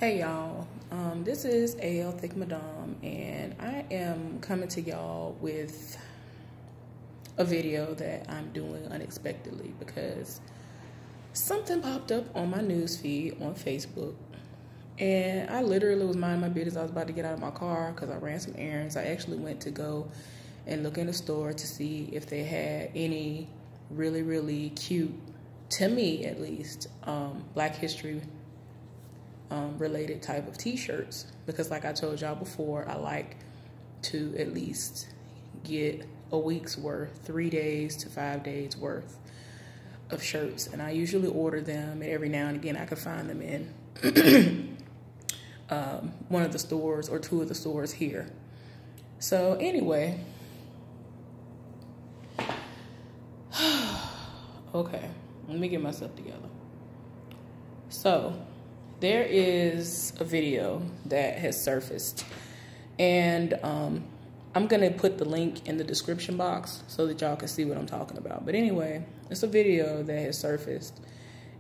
Hey y'all, this is AL Thick Madame, and I am coming to y'all with a video that I'm doing unexpectedly because something popped up on my news feed on Facebook, and I literally was minding my business. I was about to get out of my car because I ran some errands. I actually went to go and look in the store to see if they had any really cute, to me at least, Black History related type of t-shirts, because like I told y'all before, I like to at least get a week's worth, 3 days to 5 days worth of shirts, and I usually order them, and every now and again I can find them in one of the stores or two of the stores here. So anyway, okay, let me get myself together. So there is a video that has surfaced, and I'm gonna put the link in the description box so that y'all can see what I'm talking about. But anyway, it's a video that has surfaced,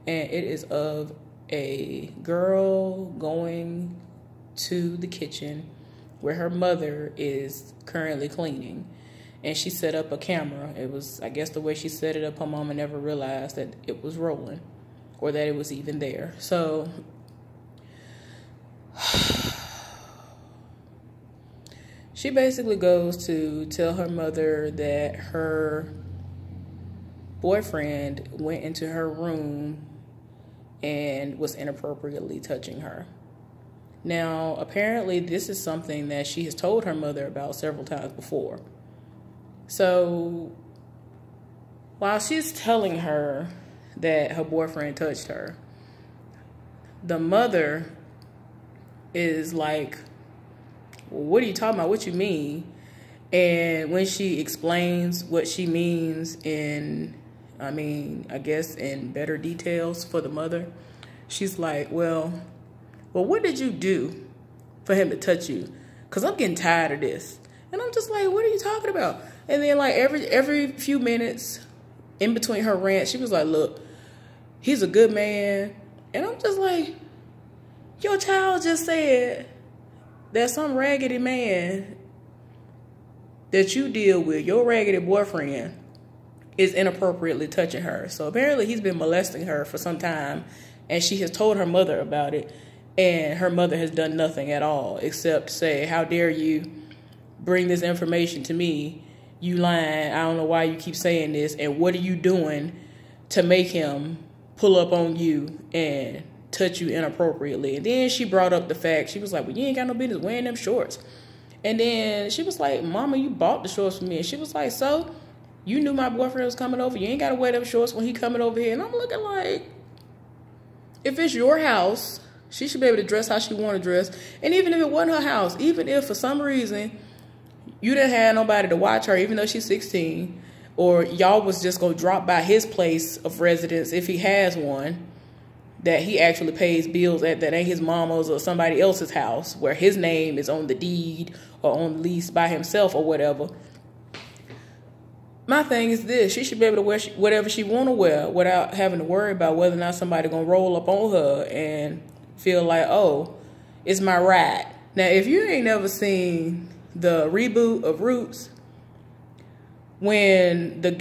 and it is of a girl going to the kitchen where her mother is currently cleaning, and she set up a camera. It was, I guess the way she set it up, her mama never realized that it was rolling or that it was even there. So she basically goes to tell her mother that her boyfriend went into her room and was inappropriately touching her. Now, apparently this is something that she has told her mother about several times before. So while she's telling her that her boyfriend touched her, the mother is like, well, what are you talking about? What you mean? And when she explains what she means in, I guess in better details for the mother, she's like, well, what did you do for him to touch you? Because I'm getting tired of this. And I'm just like, what are you talking about? And then like every few minutes in between her rant, she was like, look, he's a good man. And I'm just like, your child just said that some raggedy man that you deal with, your raggedy boyfriend, is inappropriately touching her. So apparently he's been molesting her for some time, and she has told her mother about it, and her mother has done nothing at all except say, how dare you bring this information to me? You lying. I don't know why you keep saying this, and what are you doing to make him pull up on you and touch you inappropriately? And then she brought up the fact, she was like, well, you ain't got no business wearing them shorts. And then she was like, mama, you bought the shorts for me. And she was like, so you knew my boyfriend was coming over, you ain't gotta wear them shorts when he coming over here. And I'm looking like, if it's your house, she should be able to dress how she want to dress. And even if it wasn't her house, even if for some reason you didn't have nobody to watch her, even though she's 16, or y'all was just gonna drop by his place of residence if he has one, that he actually pays bills at, that ain't his mama's or somebody else's house, where his name is on the deed or on the lease by himself or whatever. My thing is this: she should be able to wear whatever she want to wear without having to worry about whether or not somebody gonna roll up on her and feel like, oh, it's my ride. Now, if you ain't never seen the reboot of Roots, when the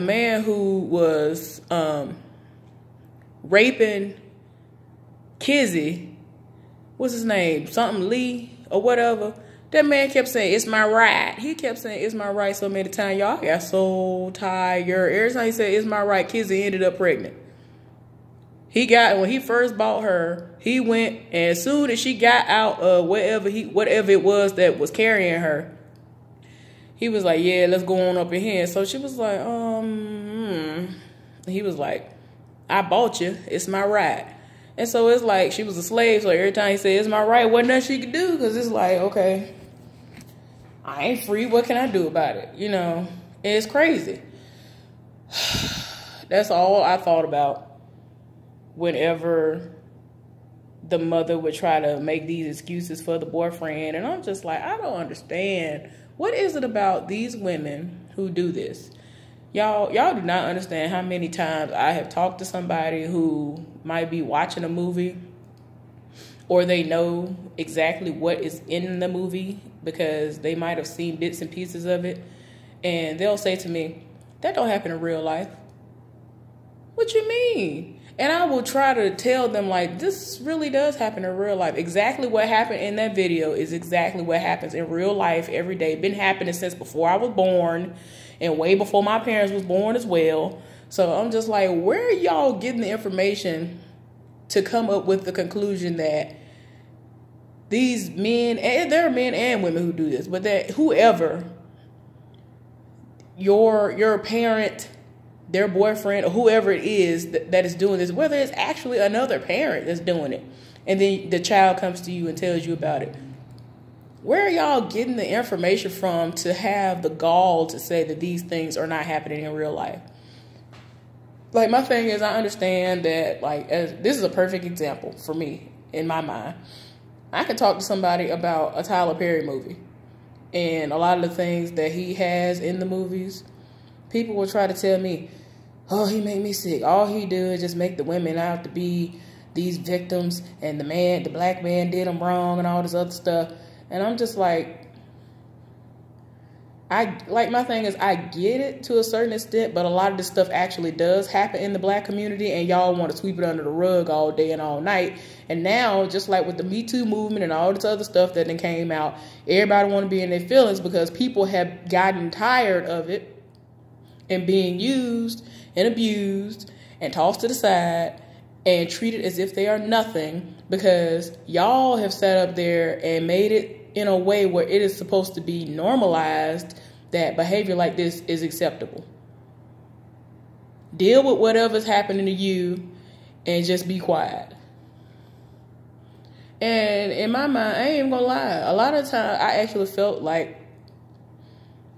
man who was raping Kizzy, what's his name? Something Lee or whatever. That man kept saying, it's my right. He kept saying, it's my right so many times. Y'all got so tired. Every time he said, it's my right, Kizzy ended up pregnant. When he first bought her, he went, and as soon as she got out of whatever it was that was carrying her, he was like, yeah, let's go on up in here. So she was like, He was like, I bought you. It's my right. And so it's like she was a slave. So every time he said, it's my right, wasn't nothing she could do. Because it's like, okay, I ain't free. What can I do about it? You know, it's crazy. That's all I thought about whenever the mother would try to make these excuses for the boyfriend. And I'm just like, I don't understand. What is it about these women who do this? Y'all do not understand how many times I have talked to somebody who might be watching a movie or they know exactly what is in the movie because they might have seen bits and pieces of it. And they'll say to me, that don't happen in real life. What you mean? And I will try to tell them, like, this really does happen in real life. Exactly what happened in that video is exactly what happens in real life every day. Been happening since before I was born and way before my parents was born as well. So I'm just like, where are y'all getting the information to come up with the conclusion that these men, and there are men and women who do this, but that whoever, your parent, their boyfriend, or whoever it is that is doing this, whether it's actually another parent that's doing it, and then the child comes to you and tells you about it. Where are y'all getting the information from to have the gall to say that these things are not happening in real life? Like, my thing is, I understand that, like, this is a perfect example for me, in my mind. I can talk to somebody about a Tyler Perry movie, and a lot of the things that he has in the movies, people will try to tell me, oh, he made me sick. All he do is just make the women out to be these victims, and the black man did them wrong and all this other stuff. And I'm just like, my thing is, I get it to a certain extent, but a lot of this stuff actually does happen in the black community, and y'all want to sweep it under the rug all day and all night. And now, just like with the Me Too movement and all this other stuff that then came out, everybody want to be in their feelings because people have gotten tired of it and being used and abused and tossed to the side and treated as if they are nothing, because y'all have sat up there and made it in a way where it is supposed to be normalized that behavior like this is acceptable. Deal with whatever's happening to you and just be quiet. And in my mind, I ain't even gonna lie, a lot of times I actually felt like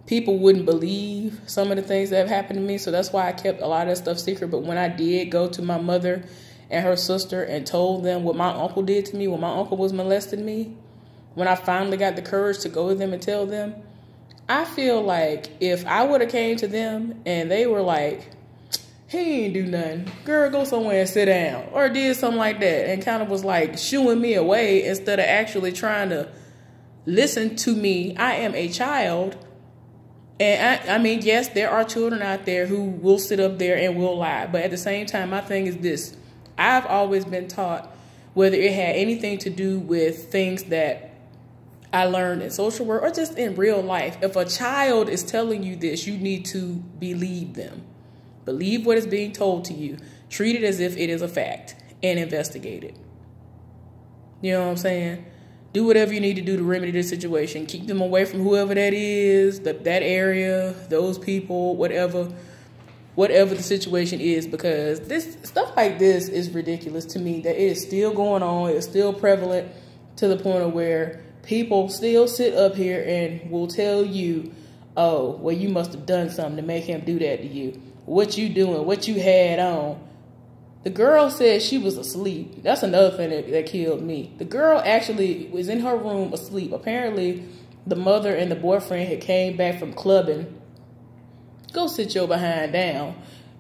people wouldn't believe some of the things that have happened to me, so that's why I kept a lot of that stuff secret. But when I did go to my mother and her sister and told them what my uncle did to me when my uncle was molesting me, when I finally got the courage to go to them and tell them, I feel like if I would have came to them and they were like, he ain't do nothing, girl, go somewhere and sit down, or did something like that, and kind of was like shooing me away instead of actually trying to listen to me. I am a child. And I mean, yes, there are children out there who will sit up there and will lie. But at the same time, my thing is this. I've always been taught, whether it had anything to do with things that I learned in social work or just in real life, if a child is telling you this, you need to believe them. Believe what is being told to you. Treat it as if it is a fact and investigate it. You know what I'm saying? Do whatever you need to do to remedy the situation. Keep them away from whoever that is, that area, those people, whatever the situation is, because this stuff like this is ridiculous to me, that it is still going on. It's still prevalent to the point of where people still sit up here and will tell you, oh, well, you must have done something to make him do that to you. What you doing? What you had on? The girl said she was asleep. That's another thing that killed me. The girl actually was in her room asleep. Apparently, the mother and the boyfriend had came back from clubbing. Go sit your behind down.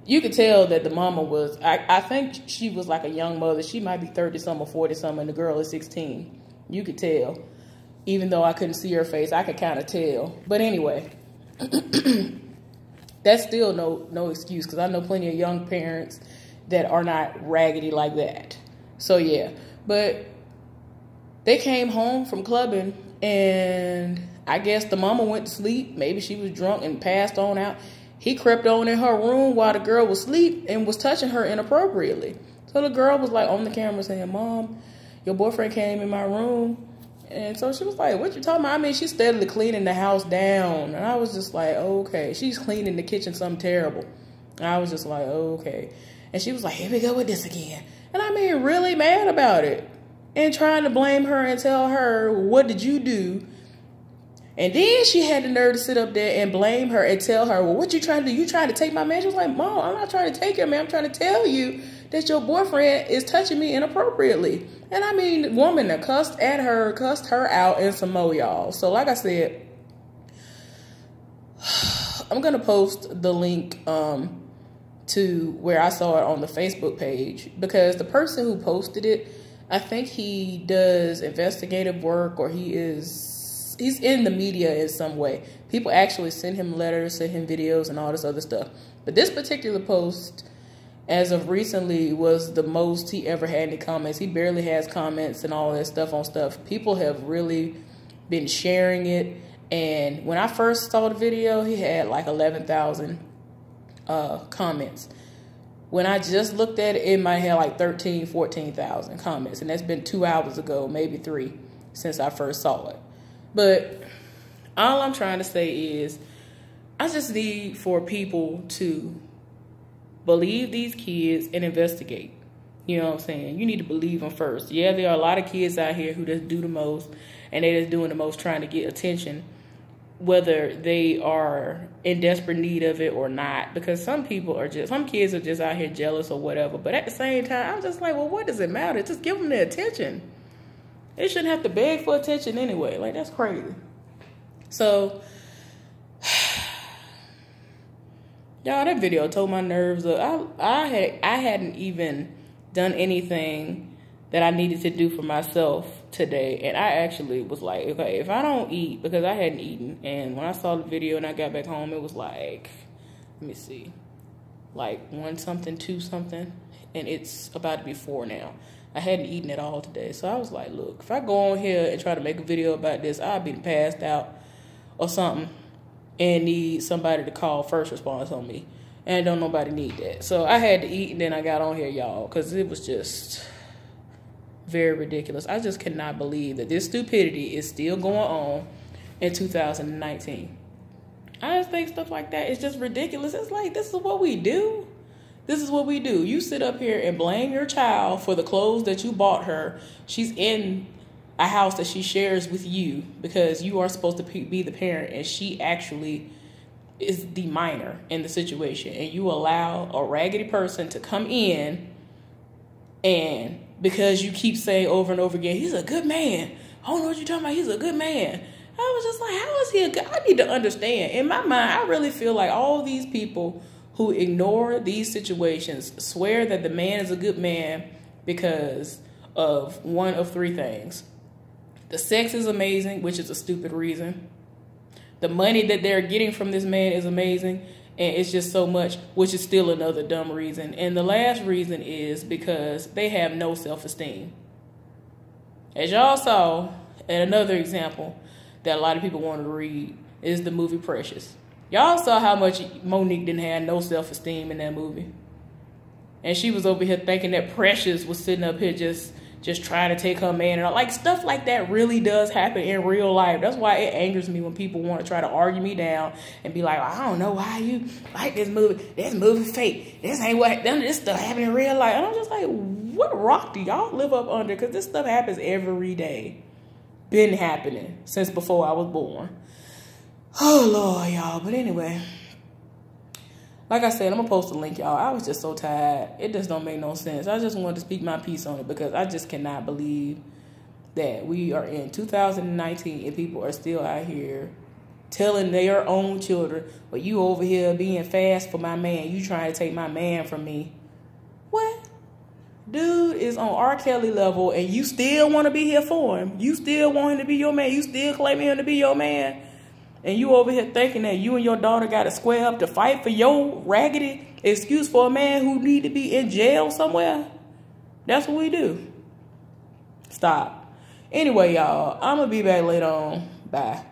You could tell that the mama was, I think she was like a young mother. She might be 30-something or 40-something, and the girl is 16. You could tell. Even though I couldn't see her face, I could kind of tell. But anyway, that's still no excuse, because I know plenty of young parents that are not raggedy like that. So yeah, but they came home from clubbing, and I guess the mama went to sleep. Maybe she was drunk and passed on out. He crept on in her room while the girl was asleep and was touching her inappropriately. So the girl was like on the camera saying, Mom, your boyfriend came in my room. And so she was like, what you talking about? I mean, she's steadily cleaning the house down. And I was just like, okay. She's cleaning the kitchen something terrible. And I was just like, okay. And she was like, here we go with this again. And I mean, really mad about it. And trying to blame her and tell her, what did you do? And then she had the nerve to sit up there and blame her and tell her, well, what you trying to do? You trying to take my man? She was like, Mom, I'm not trying to take your man. I'm trying to tell you that your boyfriend is touching me inappropriately. And I mean, the woman that cussed her out, and some more, y'all. So like I said, I'm going to post the link to where I saw it on the Facebook page, because the person who posted it, I think he does investigative work, or he's in the media in some way. People actually send him letters, send him videos, and all this other stuff. But this particular post, as of recently, was the most he ever had any comments. He barely has comments and all that stuff on stuff. People have really been sharing it. And when I first saw the video, he had like 11,000 comments. When I just looked at it, it might have like 13, 14,000 comments. And that's been 2 hours ago, maybe 3, since I first saw it. But all I'm trying to say is, I just need for people to believe these kids and investigate. You know what I'm saying? You need to believe them first. Yeah, there are a lot of kids out here who just do the most, and they're just doing the most trying to get attention, whether they are in desperate need of it or not. Because some kids are just out here jealous or whatever. But at the same time, I'm just like, well, what does it matter? Just give them the attention. They shouldn't have to beg for attention anyway. Like, that's crazy. So, y'all, that video told my nerves up. I hadn't even done anything that I needed to do for myself today. And I actually was like, okay, if I don't eat, because I hadn't eaten. And when I saw the video and I got back home, it was like, let me see, like 1 something, 2 something. And it's about to be 4 now. I hadn't eaten at all today. So I was like, look, if I go on here and try to make a video about this, I'll be passed out or something and need somebody to call first response on me. And don't nobody need that. So I had to eat, and then I got on here, y'all, because it was just very ridiculous. I just cannot believe that this stupidity is still going on in 2019. I just think stuff like that is just ridiculous. It's like, this is what we do. This is what we do. You sit up here and blame your child for the clothes that you bought her. She's in a house that she shares with you because you are supposed to be the parent, and she actually is the minor in the situation. And you allow a raggedy person to come in, and because you keep saying over and over again, he's a good man. I don't know what you're talking about. He's a good man. I was just like, how is he a good? I need to understand. In my mind, I really feel like all these people who ignore these situations swear that the man is a good man because of one of 3 things. The sex is amazing, which is a stupid reason. The money that they're getting from this man is amazing, and it's just so much, which is still another dumb reason. And the last reason is because they have no self-esteem. As y'all saw, and another example that a lot of people wanted to read is the movie Precious. Y'all saw how much Monique didn't have no self-esteem in that movie. And she was over here thinking that Precious was sitting up here just trying to take her man. And like, stuff like that really does happen in real life. That's why it angers me when people want to try to argue me down and be like, I don't know why you like this movie. This movie fake. This ain't what, this stuff happen in real life. And I'm just like, what rock do y'all live up under? Because this stuff happens every day. Been happening since before I was born. Oh, Lord, y'all. But anyway, like I said, I'm going to post a link, y'all. I was just so tired. It just don't make no sense. I just wanted to speak my piece on it because I just cannot believe that we are in 2019 and people are still out here telling their own children, well, you over here being fast for my man. You trying to take my man from me. What? Dude is on R. Kelly level and you still want to be here for him. You still want him to be your man. You still claiming him to be your man. And you over here thinking that you and your daughter got to square up to fight for your raggedy excuse for a man who need to be in jail somewhere? That's what we do. Stop. Anyway, y'all, I'm going to be back later on. Bye.